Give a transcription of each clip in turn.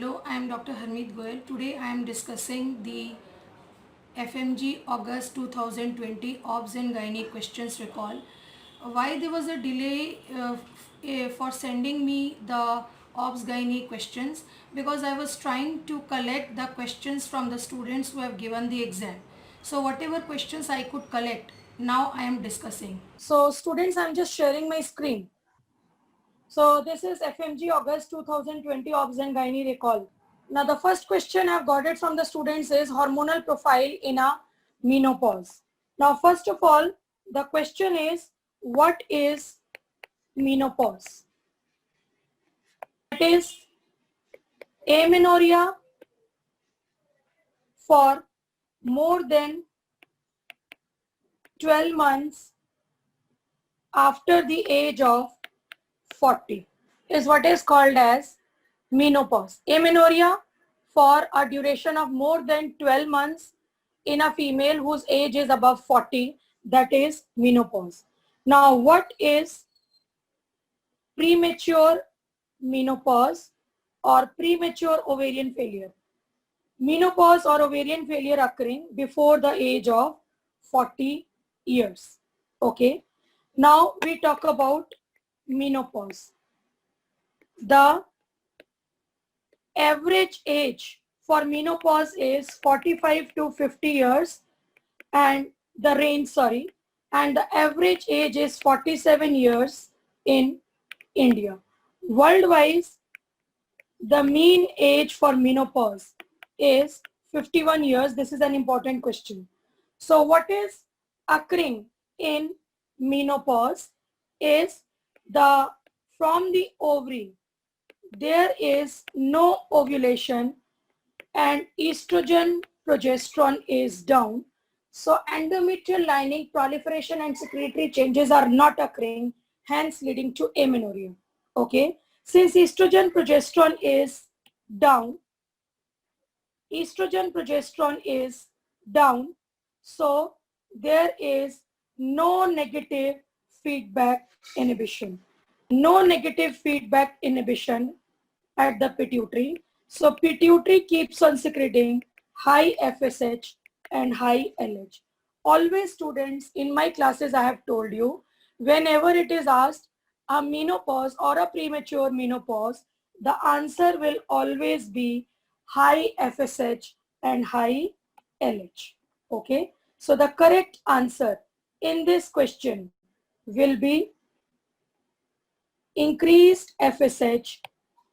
Hello, I am Dr. Harmeet Goyal. Today I am discussing the FMG August 2020 OBS and Gynae questions recall. Why there was a delay for sending me the OBS Gynae questions? Because I was trying to collect the questions from the students who have given the exam. So whatever questions I could collect, now I am discussing. So students, I am just sharing my screen. So this is FMG August 2020 OBS and Gynae recall. Now the first question I've got it from the students is hormonal profile in a menopause. Now first of all, the question is, what is menopause? It is amenorrhea for more than 12 months after the age of 40 is what is called as menopause. Amenorrhea for a duration of more than 12 months in a female whose age is above 40, that is menopause. Now, what is premature menopause or premature ovarian failure? Menopause or ovarian failure occurring before the age of 40 years. Okay. Now, we talk about menopause. The average age for menopause is 45 to 50 years and and the average age is 47 years in India. Worldwide, the mean age for menopause is 51 years. This is an important question. So what is occurring in menopause is from the ovary there is no ovulation and estrogen progesterone is down. So endometrial lining proliferation and secretory changes are not occurring, hence leading to amenorrhea. Okay. Since down, estrogen progesterone is down, so there is no negative feedback inhibition. No negative feedback inhibition at the pituitary. So pituitary keeps on secreting high FSH and high LH. Always students, in my classes I have told you, whenever it is asked a menopause or a premature menopause, the answer will always be high FSH and high LH. Okay. So the correct answer in this question will be increased FSH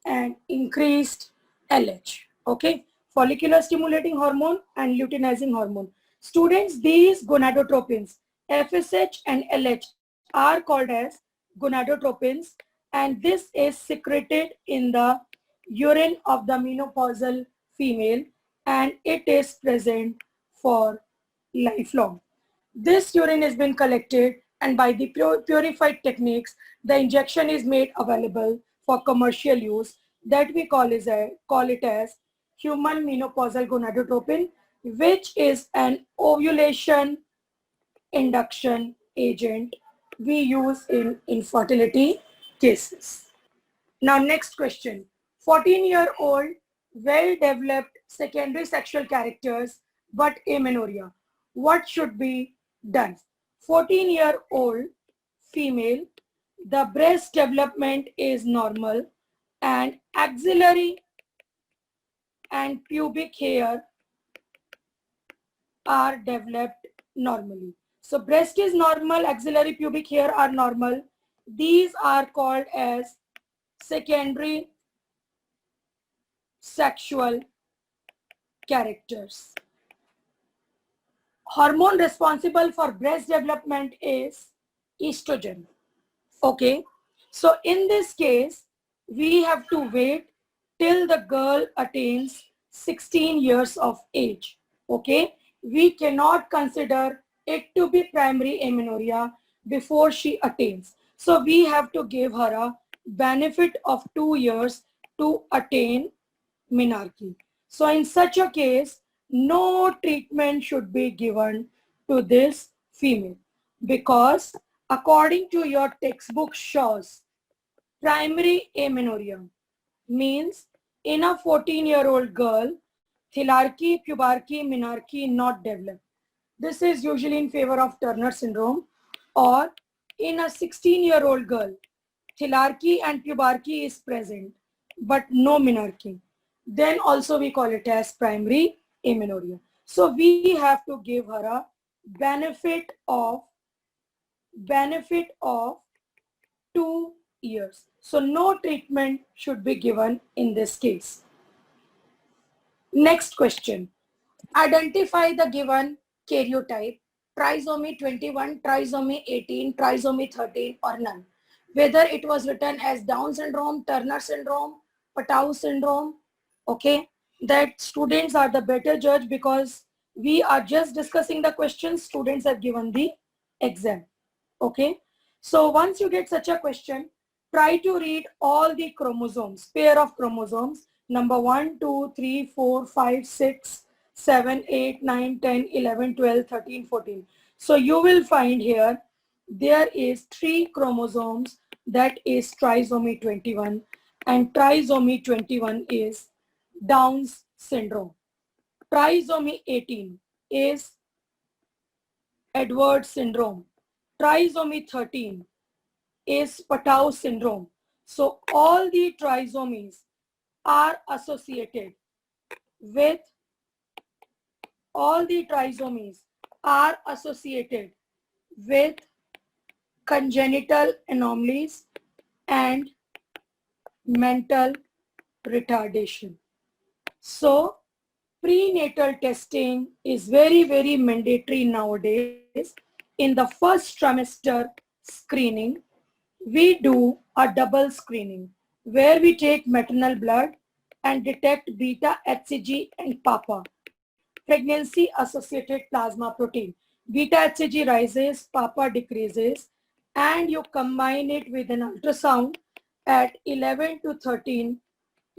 and increased LH. Okay. Follicular stimulating hormone and luteinizing hormone. Students, these gonadotropins, FSH and LH, are called as gonadotropins, and this is secreted in the urine of the menopausal female and it is present for lifelong. This urine has been collected and by the purified techniques, the injection is made available for commercial use that we call it as human menopausal gonadotropin, which is an ovulation induction agent we use in infertility cases. Now next question. 14-year-old well-developed secondary sexual characters but amenorrhea. What should be done? 14-year-old female, the breast development is normal and axillary and pubic hair are developed normally. So breast is normal, axillary pubic hair are normal. These are called as secondary sexual characters. Hormone responsible for breast development is estrogen. Okay. So in this case, we have to wait till the girl attains 16 years of age. Okay. We cannot consider it to be primary amenorrhea before she attains. So we have to give her a benefit of 2 years to attain menarche. So in such a case, no treatment should be given to this female because according to your textbook shows, primary amenorrhea means In a 14-year-old girl, thelarche, pubarche, menarche not developed. This is usually in favor of Turner syndrome. Or in a 16-year-old girl, thelarche and pubarche is present, but no menarche. Then also we call it as primary amenorrhea. So we have to give her a benefit of 2 years. So no treatment should be given in this case. Next question. Identify the given karyotype, trisomy 21, trisomy 18, trisomy 13 or none. Whether it was written as Down syndrome, Turner syndrome, Patau syndrome, okay, that students are the better judge because we are just discussing the questions students have given the exam, okay. So once you get such a question, try to read all the chromosomes, pair of chromosomes, number 1, 2, 3, 4, 5, 6, 7, 8, 9, 10, 11, 12, 13, 14. So you will find here, there is 3 chromosomes, that is trisomy 21, and trisomy 21 is Down's syndrome. Trisomy 18 is Edwards syndrome. Trisomy 13 is Patau syndrome. So all the trisomies are associated with congenital anomalies and mental retardation. So prenatal testing is very, very mandatory nowadays. In the first trimester screening, we do a double screening where we take maternal blood and detect beta HCG and PAPA, pregnancy associated plasma protein. Beta HCG rises, PAPA decreases, and you combine it with an ultrasound at 11 to 13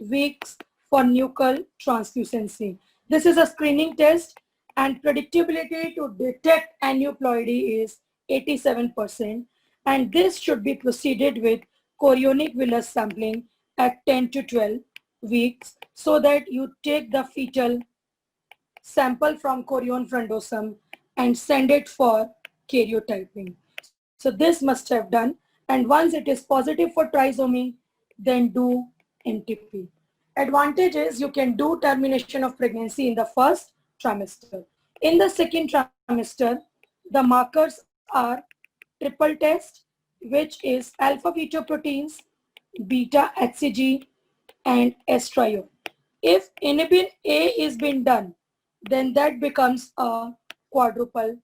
weeks for nuchal translucency. This is a screening test and predictability to detect aneuploidy is 87%, and this should be proceeded with chorionic villus sampling at 10 to 12 weeks so that you take the fetal sample from chorion frondosum and send it for karyotyping. So this must have done, and once it is positive for trisomy, then do NTP. Advantage is you can do termination of pregnancy in the first trimester. In the second trimester, the markers are triple test, which is alpha fetoproteins, beta HCG, and estriol. If inhibin A is being done, then that becomes a quadruple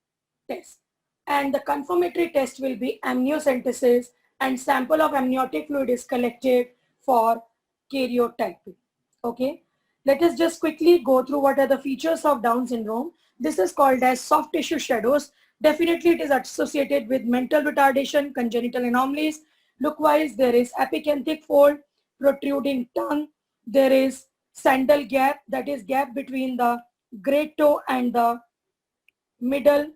test. And the confirmatory test will be amniocentesis, and sample of amniotic fluid is collected for karyotyping. Okay, let us just quickly go through what are the features of Down syndrome. This is called as soft tissue shadows. Definitely it is associated with mental retardation, congenital anomalies. Look-wise, there is epicanthic fold, protruding tongue, there is sandal gap, that is gap between the great toe and the middle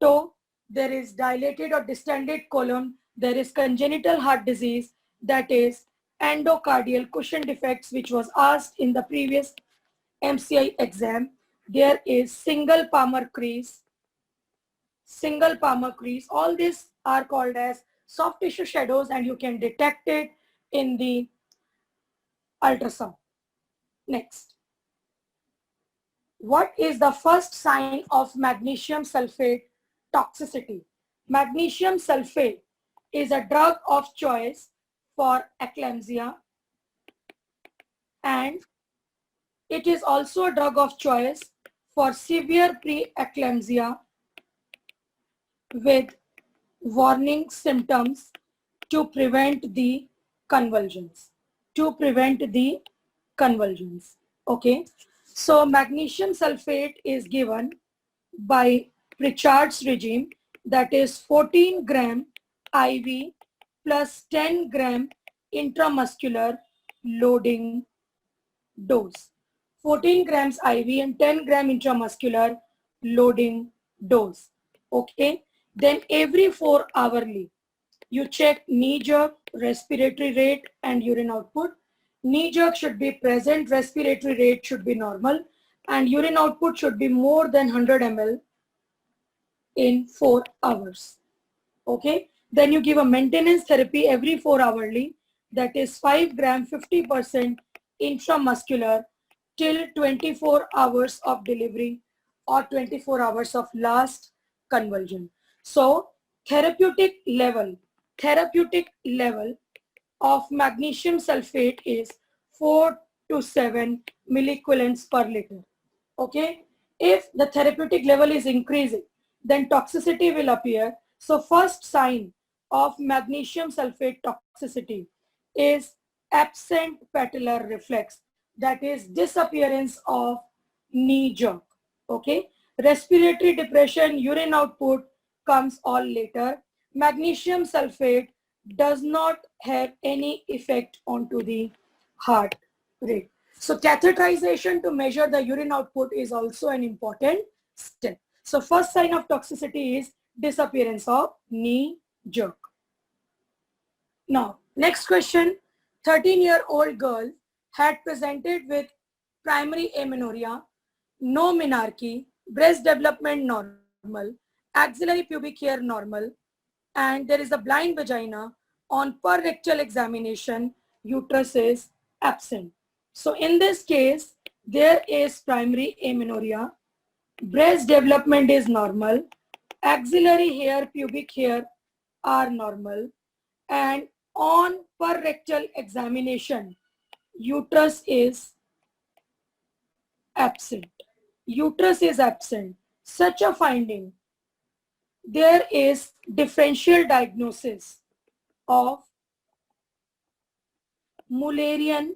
toe. There is dilated or distended colon. There is congenital heart disease, that is endocardial cushion defects, which was asked in the previous MCI exam. There is single palmar crease. All these are called as soft tissue shadows, and you can detect it in the ultrasound. Next. What is the first sign of magnesium sulfate toxicity? Magnesium sulfate is a drug of choice for eclampsia, and it is also a drug of choice for severe preeclampsia with warning symptoms to prevent the convulsions. Okay. So magnesium sulfate is given by Pritchard's regime, that is 14 gram IV plus 10 gram intramuscular loading dose. 14 grams IV and 10 gram intramuscular loading dose. Okay. Then every 4 hourly, you check knee jerk, respiratory rate and urine output. knee jerk should be present, respiratory rate should be normal, and urine output should be more than 100 ml in 4 hours. Okay, then you give a maintenance therapy every 4 hourly, that is 5 gram 50% intramuscular till 24 hours of delivery or 24 hours of last convulsion. So therapeutic level of magnesium sulfate is 4 to 7 milliequivalents per liter. Okay, if the therapeutic level is increasing, then toxicity will appear. So first sign of magnesium sulfate toxicity is absent patellar reflex, that is disappearance of knee jerk. Okay, respiratory depression, urine output comes all later. Magnesium sulfate does not have any effect onto the heart rate. So catheterization to measure the urine output is also an important step. So first sign of toxicity is disappearance of knee jerk. Now, next question. 13-year-old girl had presented with primary amenorrhea, no menarche, breast development normal, axillary pubic hair normal, and there is a blind vagina. On per rectal examination, uterus is absent. So in this case, there is primary amenorrhea, breast development is normal, axillary hair, pubic hair are normal, and on per rectal examination, uterus is absent. Uterus is absent. Such a finding, there is differential diagnosis of Mullerian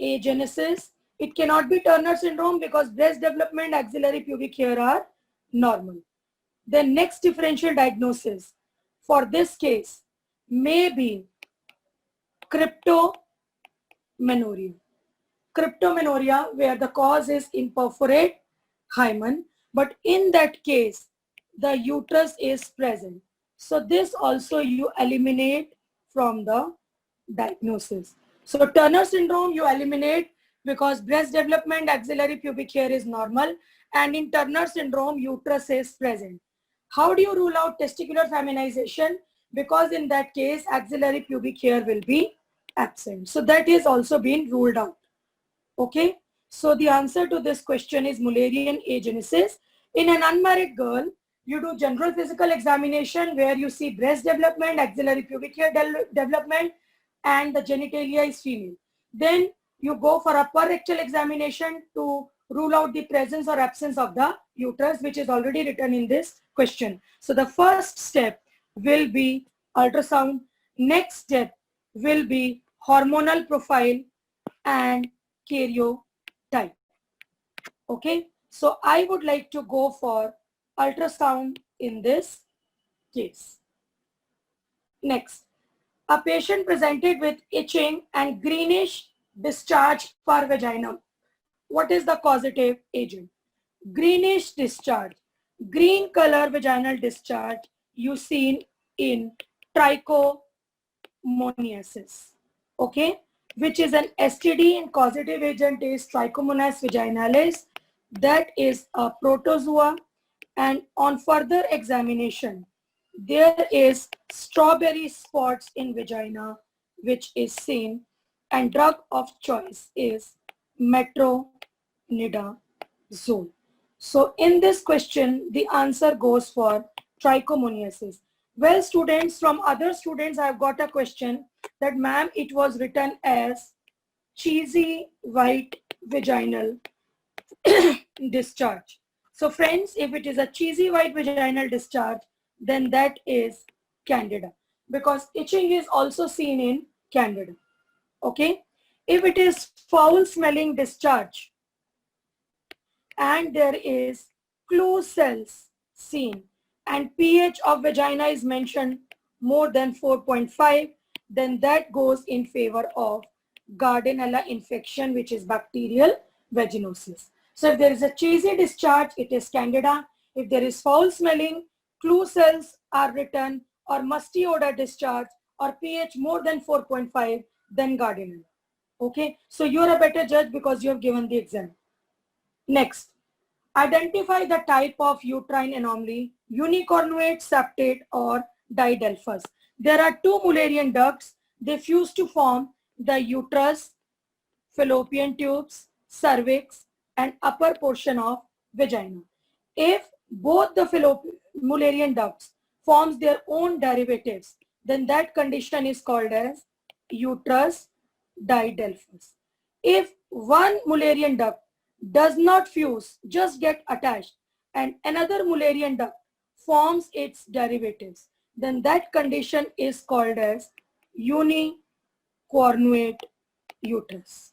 agenesis. It cannot be Turner syndrome because breast development, axillary pubic hair are normal. The next differential diagnosis for this case may be cryptomenorrhea. Cryptomenorrhea, where the cause is imperforate hymen, but in that case, the uterus is present. So this also you eliminate from the diagnosis. So Turner syndrome you eliminate because breast development, axillary pubic hair is normal, and in Turner syndrome, uterus is present. How do you rule out testicular feminization? Because in that case, axillary pubic hair will be absent. So that is also been ruled out. Okay, so the answer to this question is Mullerian agenesis. In an unmarried girl, you do general physical examination where you see breast development, axillary pubic hair development, and the genitalia is female. Then you go for a per rectal examination to rule out the presence or absence of the uterus, which is already written in this question. So the first step will be ultrasound. Next step will be hormonal profile and karyotype. Okay, so I would like to go for ultrasound in this case. Next, a patient presented with itching and greenish discharge per vagina. What is the causative agent? Greenish discharge, green color vaginal discharge you seen in trichomoniasis. Okay, which is an STD, and causative agent is Trichomonas vaginalis. That is a protozoa, and on further examination, there is strawberry spots in vagina, which is seen, and drug of choice is metronidazole. So in this question, the answer goes for trichomoniasis. Well, students, from other students, I have got a question that, ma'am, it was written as cheesy white vaginal discharge. So friends, if it is a cheesy white vaginal discharge, then that is candida, because itching is also seen in candida. Okay, if it is foul smelling discharge and there is clue cells seen and pH of vagina is mentioned more than 4.5, then that goes in favor of Gardnerella infection, which is bacterial vaginosis. So if there is a cheesy discharge, it is candida. If there is foul smelling, clue cells are written, or musty odor discharge, or pH more than 4.5, then Gardnerella. Okay, so you're a better judge because you have given the exam. Next, identify the type of uterine anomaly, unicornuate, septate, or didelphus. There are two Mullerian ducts. They fuse to form the uterus, fallopian tubes, cervix, and upper portion of vagina. If both the Mullerian ducts forms their own derivatives, then that condition is called as uterus didelphus. If one Mullerian duct does not fuse, just get attached, and another Mullerian duct forms its derivatives, then that condition is called as unicornuate uterus.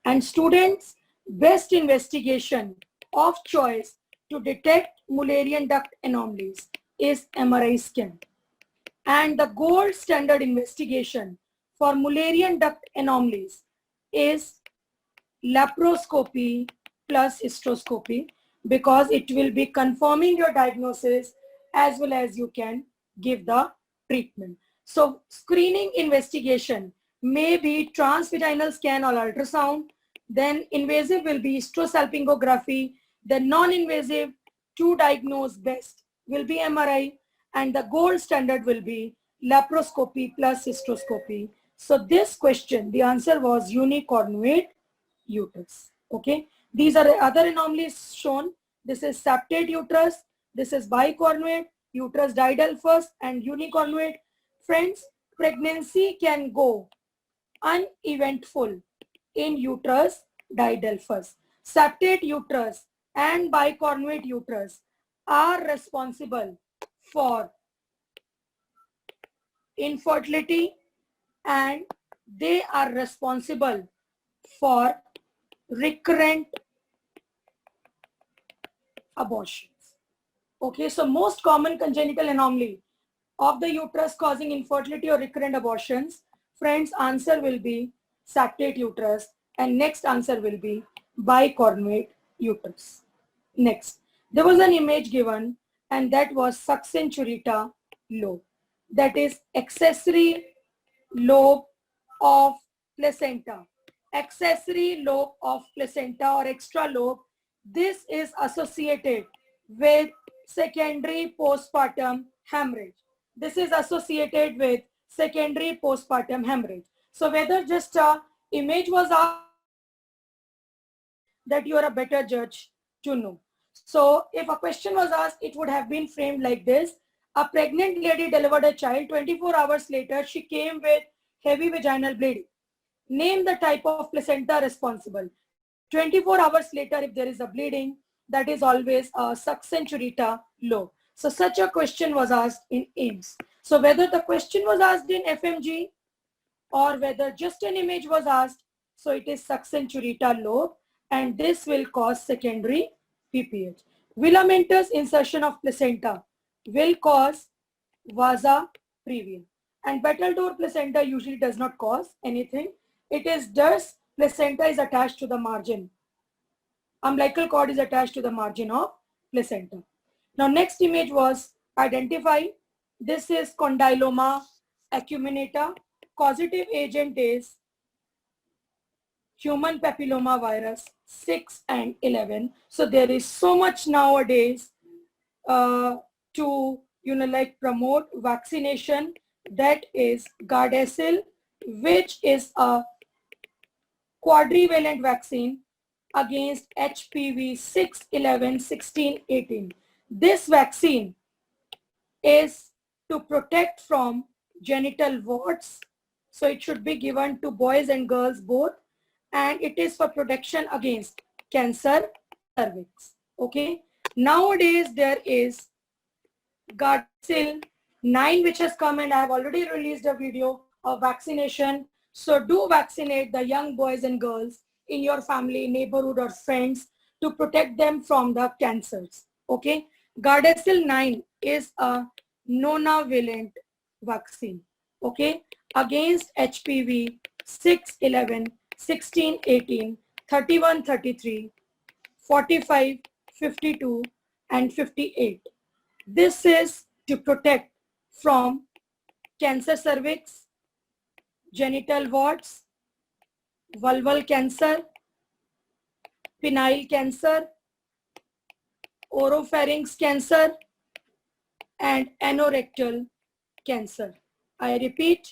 And students, best investigation of choice to detect Mullerian duct anomalies is MRI scan. And the gold standard investigation for Mullerian duct anomalies is laparoscopy plus hysteroscopy, because it will be confirming your diagnosis as well as you can give the treatment. So screening investigation may be transvaginal scan or ultrasound, then invasive will be hysterosalpingography, the non-invasive to diagnose best will be MRI, and the gold standard will be laparoscopy plus hysteroscopy. So this question, the answer was unicornuate uterus. Okay, these are the other anomalies shown. This is septate uterus, this is bicornuate, uterus didelphus, and unicornuate. Friends, pregnancy can go uneventful in uterus didelphus. Septate uterus and bicornuate uterus are responsible for infertility, and they are responsible for recurrent abortions. Okay, so most common congenital anomaly of the uterus causing infertility or recurrent abortions, friends, answer will be septate uterus, and next answer will be bicornuate uterus. Next, there was an image given, and that was succinturita lobe. That is accessory lobe of placenta. Accessory lobe of placenta or extra lobe. This is associated with secondary postpartum hemorrhage. This is associated with secondary postpartum hemorrhage. So whether just a image was asked, that you are a better judge to know. So if a question was asked, it would have been framed like this. A pregnant lady delivered a child. 24 hours later, she came with heavy vaginal bleeding. Name the type of placenta responsible. 24 hours later, if there is a bleeding, that is always a succinturita lobe. So such a question was asked in AIIMS. So whether the question was asked in FMG or whether just an image was asked, so it is succinturita lobe, and this will cause secondary PPH. Filamentous insertion of placenta will cause vasa previa. And Battledore placenta usually does not cause anything. It is just placenta is attached to the margin. Umbilical cord is attached to the margin of placenta. Now next image was identified. This is condyloma acuminata. Causative agent is human papilloma virus 6 and 11. So there is so much nowadays to promote vaccination. That is Gardasil, which is a quadrivalent vaccine against HPV 6, 11, 16, 18. This vaccine is to protect from genital warts. So it should be given to boys and girls both. And it is for protection against cancer cervix. Okay. Nowadays there is Gardasil 9 which has come, and I have already released a video of vaccination. So do vaccinate the young boys and girls in your family, neighborhood or friends to protect them from the cancers. Okay. Gardasil 9 is a nonavalent vaccine. Okay. Against HPV 6, 11, 16, 18, 31, 33, 45, 52, and 58. This is to protect from cancer cervix, genital warts, vulval cancer, penile cancer, oropharynx cancer, and anorectal cancer. I repeat,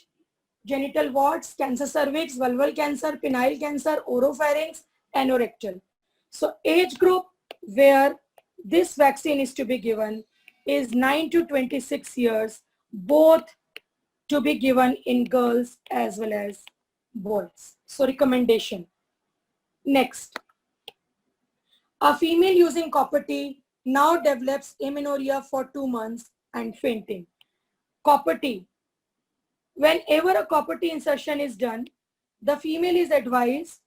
genital warts, cancer cervix, vulval cancer, penile cancer, oropharynx, anorectal. So age group where this vaccine is to be given is 9 to 26 years, both to be given in girls as well as boys. So recommendation. Next, a female using copper T now develops amenorrhea for 2 months and fainting. Copper T. Whenever a copper T insertion is done, the female is advised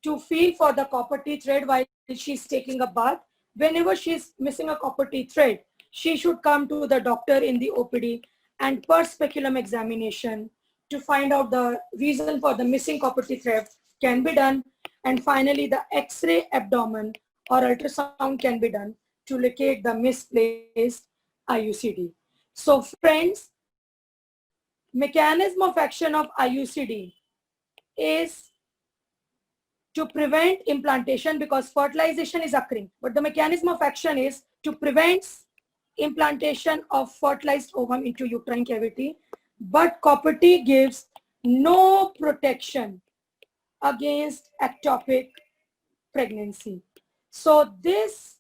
to feel for the copper T thread while she's taking a bath. Whenever she's missing a copper T thread, she should come to the doctor in the OPD and per speculum examination to find out the reason for the missing copper T thread can be done. And finally, the X-ray abdomen or ultrasound can be done to locate the misplaced IUCD. So friends, mechanism of action of IUCD is to prevent implantation because fertilization is occurring. But the mechanism of action is to prevent implantation of fertilized ovum into uterine cavity. But copper T gives no protection against ectopic pregnancy. So this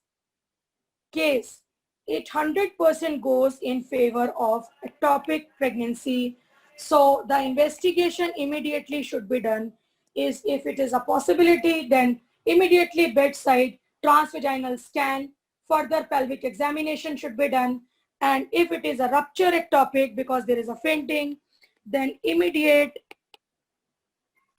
case, it 100% goes in favor of ectopic pregnancy. So the investigation immediately should be done is if it is a possibility, then immediately bedside transvaginal scan, further pelvic examination should be done. And if it is a rupture ectopic because there is a fainting, then immediate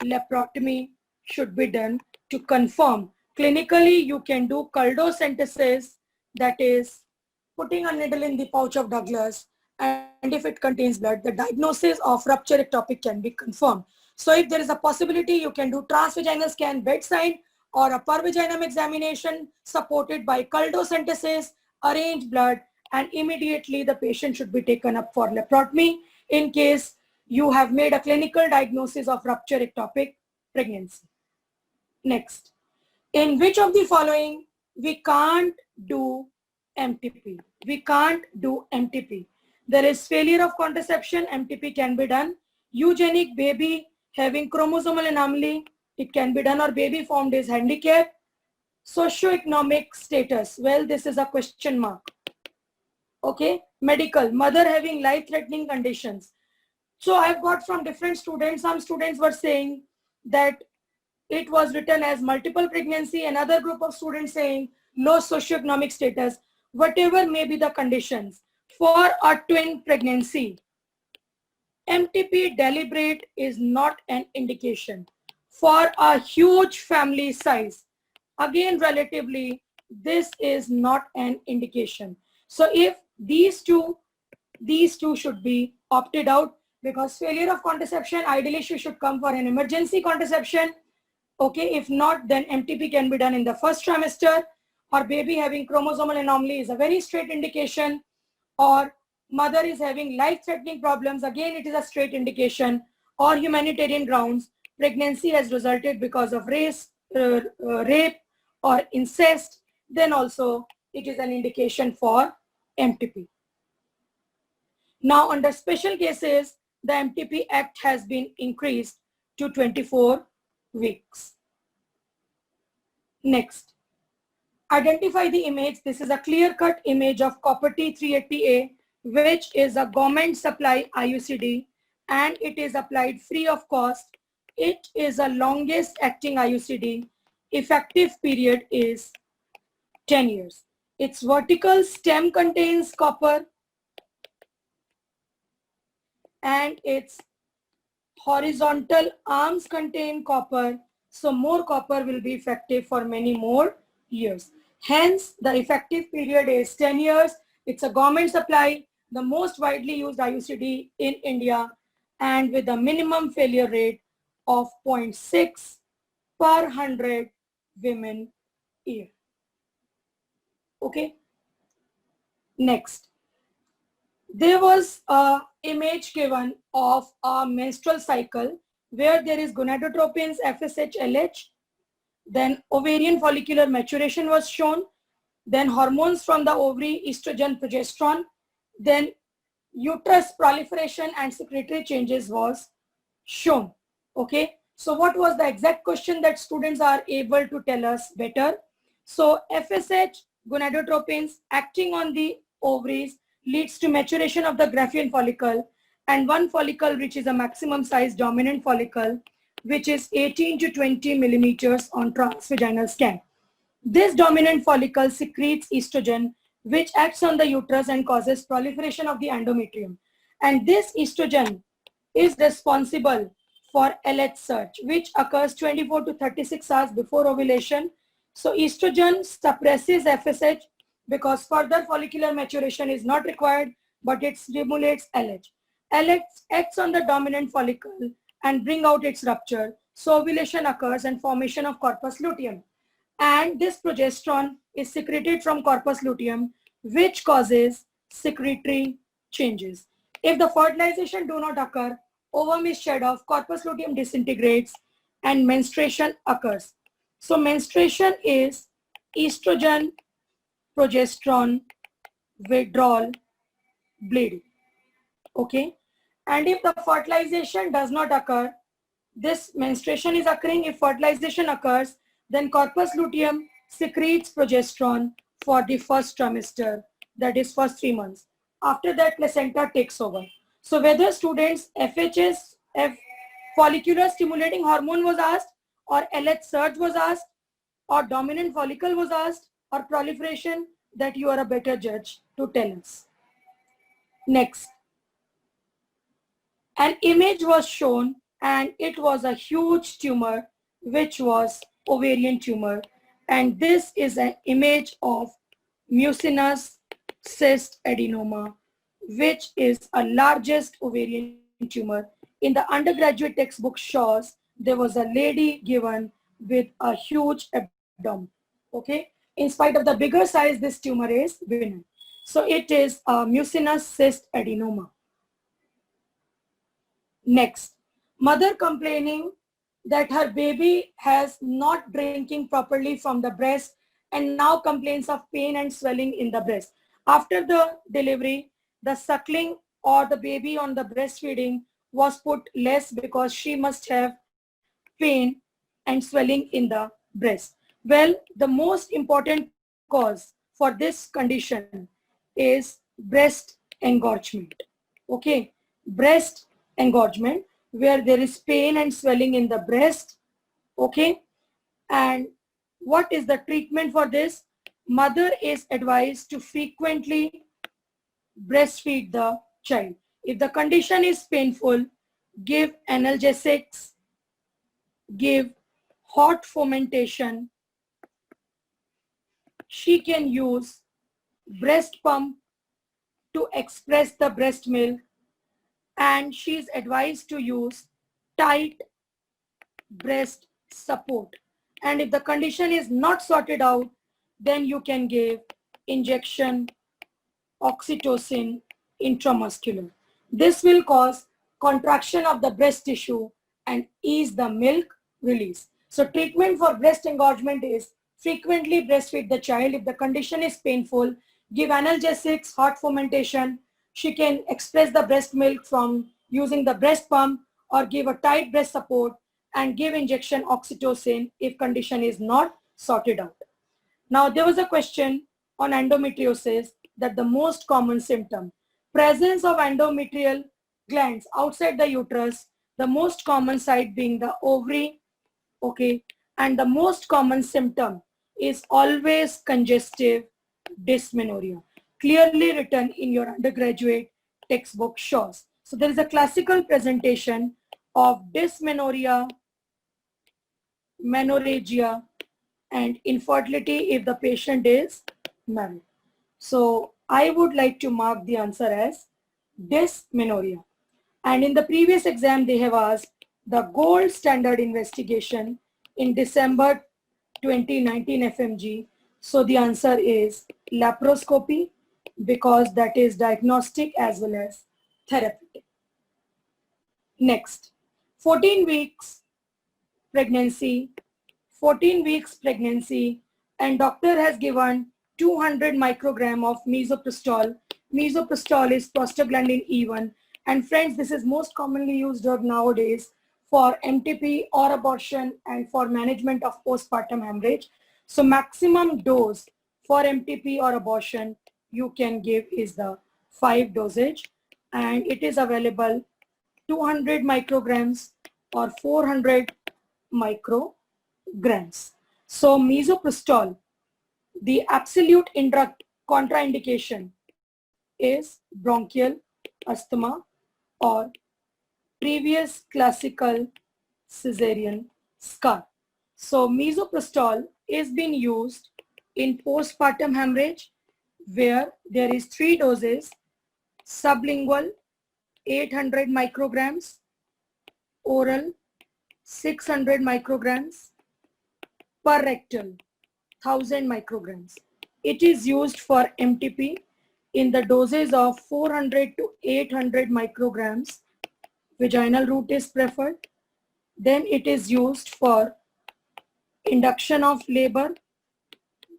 laparotomy should be done to confirm. Clinically, you can do culdocentesis, that is putting a needle in the pouch of Douglas, and if it contains blood, the diagnosis of rupture ectopic can be confirmed. So if there is a possibility, you can do transvaginal scan bedside or a per vaginum examination supported by culdocentesis, arrange blood, and immediately the patient should be taken up for laparotomy in case you have made a clinical diagnosis of rupture ectopic pregnancy. Next, in which of the following we can't do MTP? We can't do MTP. There is failure of contraception, MTP can be done. Eugenic baby having chromosomal anomaly, it can be done, or baby formed is handicapped. Socioeconomic status, well, this is a question mark. Okay, medical, mother having life-threatening conditions. So I've got from different students, some students were saying that it was written as multiple pregnancy, another group of students saying low socioeconomic status, whatever may be the conditions. For a twin pregnancy, MTP deliberate is not an indication. For a huge family size, again relatively, this is not an indication. So if these two should be opted out because failure of contraception, ideally she should come for an emergency contraception. Okay, if not, then MTP can be done in the first trimester, or baby having chromosomal anomaly is a very straight indication, or mother is having life-threatening problems, again it is a straight indication, or humanitarian grounds, pregnancy has resulted because of rape or incest, then also it is an indication for MTP. Now under special cases, the MTP Act has been increased to 24 weeks. Next, identify the image. This is a clear-cut image of copper T380A, which is a government supply IUCD, and it is applied free of cost. It is a longest acting IUCD. Effective period is 10 years. Its vertical stem contains copper and its horizontal arms contain copper. So more copper will be effective for many more years. Hence, the effective period is 10 years. It's a government supply, the most widely used IUCD in India, and with a minimum failure rate of 0.6 per 100 women year. Okay. Next, there was a image given of a menstrual cycle where there is gonadotropins, FSH, LH. Then ovarian follicular maturation was shown. Then hormones from the ovary, estrogen, progesterone. Then uterus proliferation and secretory changes was shown. Okay. So what was the exact question that students are able to tell us better? So FSH, gonadotropins acting on the ovaries leads to maturation of the Graafian follicle, and one follicle reaches a maximum size dominant follicle, which is 18 to 20 millimeters on transvaginal scan. This dominant follicle secretes estrogen, which acts on the uterus and causes proliferation of the endometrium. And this estrogen is responsible for LH surge, which occurs 24 to 36 hours before ovulation. So estrogen suppresses FSH because further follicular maturation is not required, but it stimulates LH. LH acts on the dominant follicle and bring out its rupture. So ovulation occurs and formation of corpus luteum. And this progesterone is secreted from corpus luteum, which causes secretory changes. If the fertilization do not occur, ovum is shed off, corpus luteum disintegrates, and menstruation occurs. So menstruation is estrogen, progesterone, withdrawal, bleeding. Okay. And if the fertilization does not occur, this menstruation is occurring. If fertilization occurs, then corpus luteum secretes progesterone for the first trimester, that is first 3 months. After that, placenta takes over. So whether students FHS, follicular stimulating hormone was asked, or LH surge was asked, or dominant follicle was asked, or proliferation, that you are a better judge to tell us. Next, an image was shown, and it was a huge tumor, which was ovarian tumor. And this is an image of mucinous cyst adenoma, which is a largest ovarian tumor. In the undergraduate textbook shows there was a lady given with a huge abdomen. Okay. In spite of the bigger size, this tumor is benign. So it is a mucinous cyst adenoma. Next, mother complaining that her baby has not drinking properly from the breast and now complains of pain and swelling in the breast. After the delivery, the suckling or the baby on the breastfeeding was put less because she must have pain and swelling in the breast. Well, the most important cause for this condition is breast engorgement. Okay, breast engorgement, where there is pain and swelling in the breast. Okay, and what is the treatment for this? Mother is advised to frequently breastfeed the child. If the condition is painful, give analgesics, give hot fomentation. She can use breast pump to express the breast milk, and she is advised to use tight breast support. And if the condition is not sorted out, then you can give injection oxytocin intramuscular. This will cause contraction of the breast tissue and ease the milk release. So treatment for breast engorgement is frequently breastfeed the child. If the condition is painful, give analgesics, hot fomentation. She can express the breast milk from using the breast pump, or give a tight breast support and give injection oxytocin if condition is not sorted out. Now there was a question on endometriosis, that the most common symptom, presence of endometrial glands outside the uterus, the most common site being the ovary. Okay, and the most common symptom is always congestive dysmenorrhea, clearly written in your undergraduate textbook shows. So there is a classical presentation of dysmenorrhea, menorrhagia, and infertility if the patient is married. So I would like to mark the answer as dysmenorrhea. And in the previous exam, they have asked the gold standard investigation in December 2019 FMG. So the answer is laparoscopy, because that is diagnostic as well as therapeutic. Next, 14 weeks pregnancy, 14 weeks pregnancy, and doctor has given 200 microgram of misoprostol. Misoprostol is prostaglandin E1. And friends, this is most commonly used drug nowadays for MTP or abortion and for management of postpartum hemorrhage. So maximum dose for MTP or abortion you can give is the 5 dosage, and it is available 200 micrograms or 400 micrograms. So misoprostol, the absolute contraindication is bronchial asthma or previous classical cesarean scar. So misoprostol is being used in postpartum hemorrhage where there is 3 doses, sublingual 800 micrograms, oral 600 micrograms, per rectal 1000 micrograms. It is used for MTP in the doses of 400 to 800 micrograms. Vaginal route is preferred. Then it is used for induction of labor.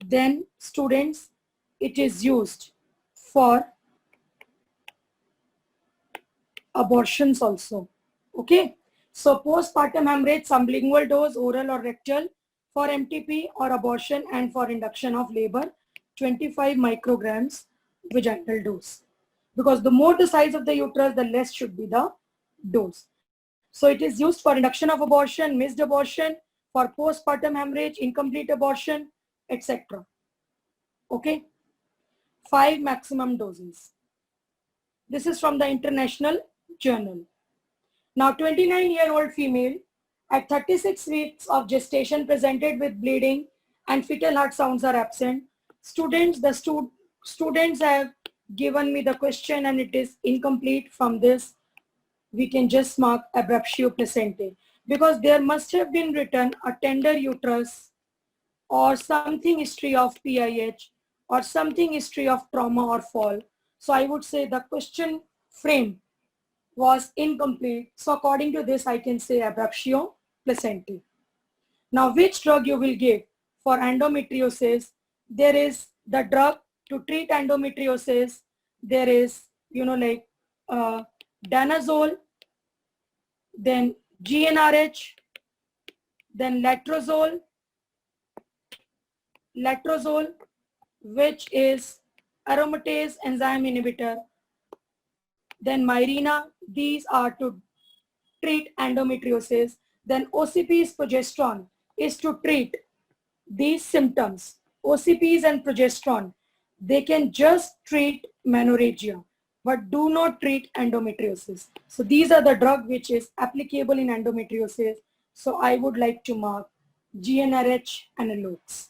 Then students, it is used for abortions also. Okay. So postpartum hemorrhage, sublingual dose, oral or rectal, for MTP or abortion, and for induction of labor, 25 micrograms vaginal dose. Because the more the size of the uterus, the less should be the dose. So it is used for induction of abortion, missed abortion, for postpartum hemorrhage, incomplete abortion, etc. Okay. 5 maximum doses. This is from the International Journal. Now 29-year-old female at 36 weeks of gestation presented with bleeding and fetal heart sounds are absent. Students, students have given me the question and it is incomplete. From this, we can just mark abruptio placentae, because there must have been written a tender uterus or something history of PIH or something history of trauma or fall. So I would say the question frame was incomplete. So according to this, I can say abruptio placentae. Now, which drug you will give for endometriosis? There is the drug to treat endometriosis. There is, danazole, then GnRH, then letrozole, which is aromatase enzyme inhibitor, then Mirena. These are to treat endometriosis. Then OCP is progesterone, is to treat these symptoms. OCPs and progesterone, they can just treat menorrhagia, but do not treat endometriosis. So these are the drug which is applicable in endometriosis. So I would like to mark GnRH analogs.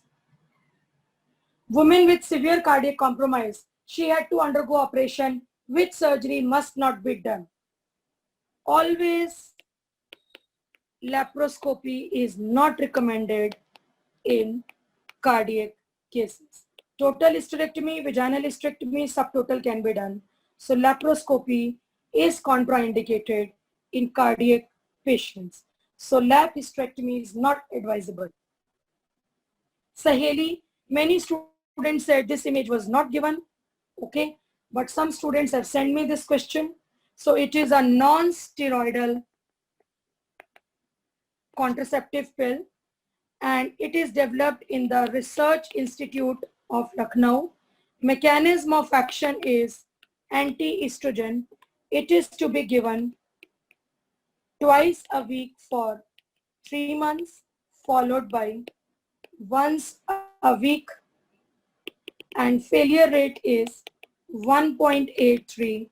Women with severe cardiac compromise, she had to undergo operation. Which surgery must not be done? Always laparoscopy is not recommended in cardiac cases. Total hysterectomy, vaginal hysterectomy, subtotal can be done. So laparoscopy is contraindicated in cardiac patients. So lap hysterectomy is not advisable. Saheli, many students said this image was not given. Okay, but some students have sent me this question. So it is a non-steroidal contraceptive pill, and it is developed in the Research Institute of Lucknow. Mechanism of action is anti-estrogen. It is to be given twice a week for 3 months, followed by once a week, and failure rate is 1.83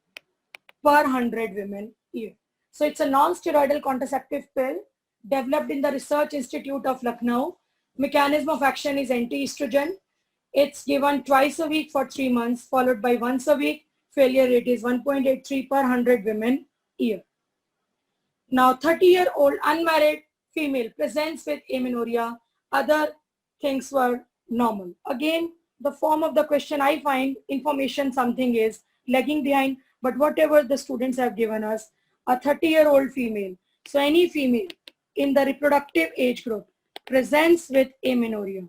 per 100 women year. So it's a non-steroidal contraceptive pill developed in the Research Institute of Lucknow. Mechanism of action is anti-estrogen. It's given twice a week for 3 months, followed by once a week. Failure rate is 1.83 per 100 women year. Now 30-year-old unmarried female presents with amenorrhea. Other things were normal. Again, the form of the question, I find information something is lagging behind, but whatever the students have given us, a 30-year-old female. So any female in the reproductive age group presents with amenorrhea,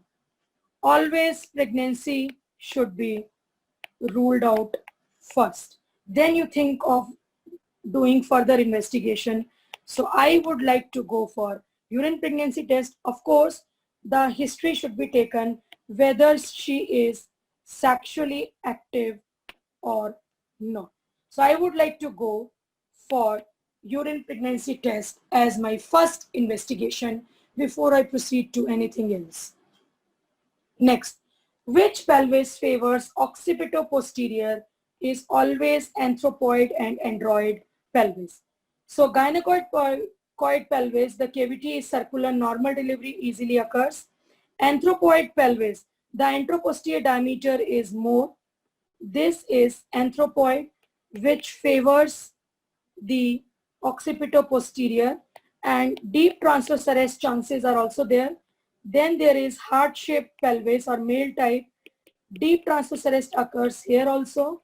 always pregnancy should be ruled out first. Then you think of doing further investigation. So I would like to go for urine pregnancy test. Of course, the history should be taken whether she is sexually active or not. So I would like to go for urine pregnancy test as my first investigation before I proceed to anything else. Next, which pelvis favors occipito-posterior is always anthropoid and android pelvis. So gynecoid pelvis, the cavity is circular, normal delivery easily occurs. Anthropoid pelvis, the anteroposterior diameter is more. This is anthropoid, which favors the occipito-posterior, and deep transverse arrest chances are also there. Then there is heart-shaped pelvis or male type. Deep transverse arrest occurs here also.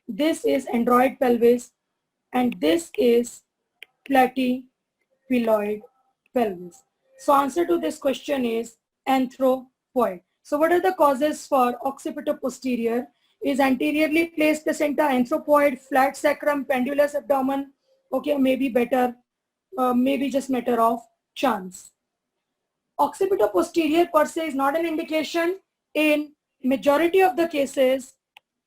This is android pelvis, and this is platyploid pelvis. So answer to this question is anthropoid. So what are the causes for occipito-posterior? Is anteriorly placed placenta, anthropoid, flat sacrum, pendulous abdomen. Okay, maybe better, maybe just matter of chance. Occipito-posterior per se is not an indication. In majority of the cases,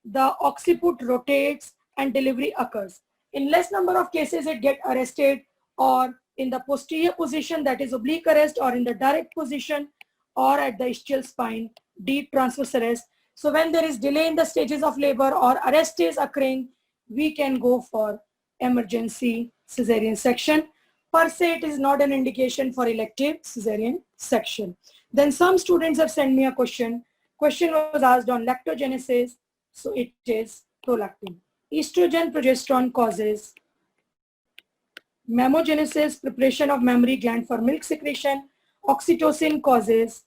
the occiput rotates and delivery occurs. In less number of cases, it gets arrested or in the posterior position, that is oblique arrest, or in the direct position, or at the ischial spine, deep transverse arrest. So when there is delay in the stages of labor or arrest is occurring, we can go for emergency cesarean section. Per se, it is not an indication for elective cesarean section. Then some students have sent me a question. Question was asked on lactogenesis. So it is prolactin. Estrogen, progesterone causes mammogenesis, preparation of mammary gland for milk secretion. Oxytocin causes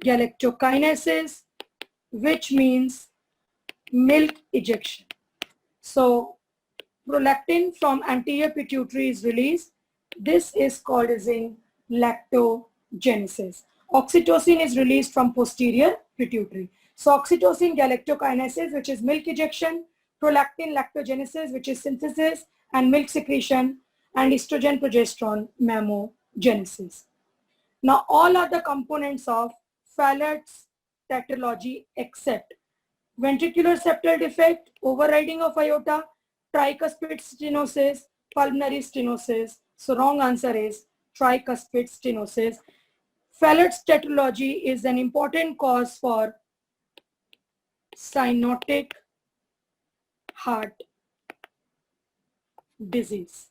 galactokinesis, which means milk ejection. So prolactin from anterior pituitary is released. This is called as in lactogenesis. Oxytocin is released from posterior pituitary. So oxytocin, galactokinesis, which is milk ejection, prolactin, lactogenesis, which is synthesis and milk secretion, and estrogen, progesterone, mammogenesis. Now all are the components of Fallot's tetralogy except ventricular septal defect, overriding of aorta, tricuspid stenosis, pulmonary stenosis. So wrong answer is tricuspid stenosis. Fallot's tetralogy is an important cause for cyanotic heart disease.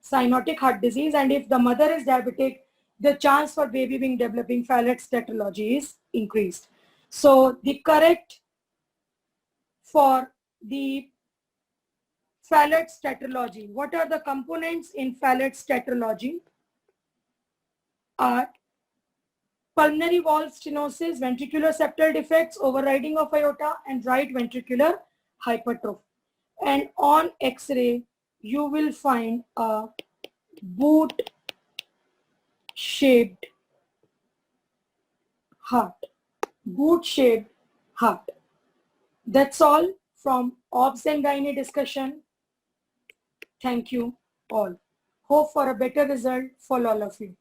Cyanotic heart disease, and if the mother is diabetic, the chance for baby being developing Fallot's tetralogy is increased. So the correct for the Fallot's tetralogy, what are the components in Fallot's tetralogy? Are pulmonary valve stenosis, ventricular septal defects, overriding of aorta, and right ventricular hypertrophy. And on X-ray, you will find a boot-shaped heart. Boot-shaped heart. That's all from OBS and Gynae discussion. Thank you all. Hope for a better result for all of you.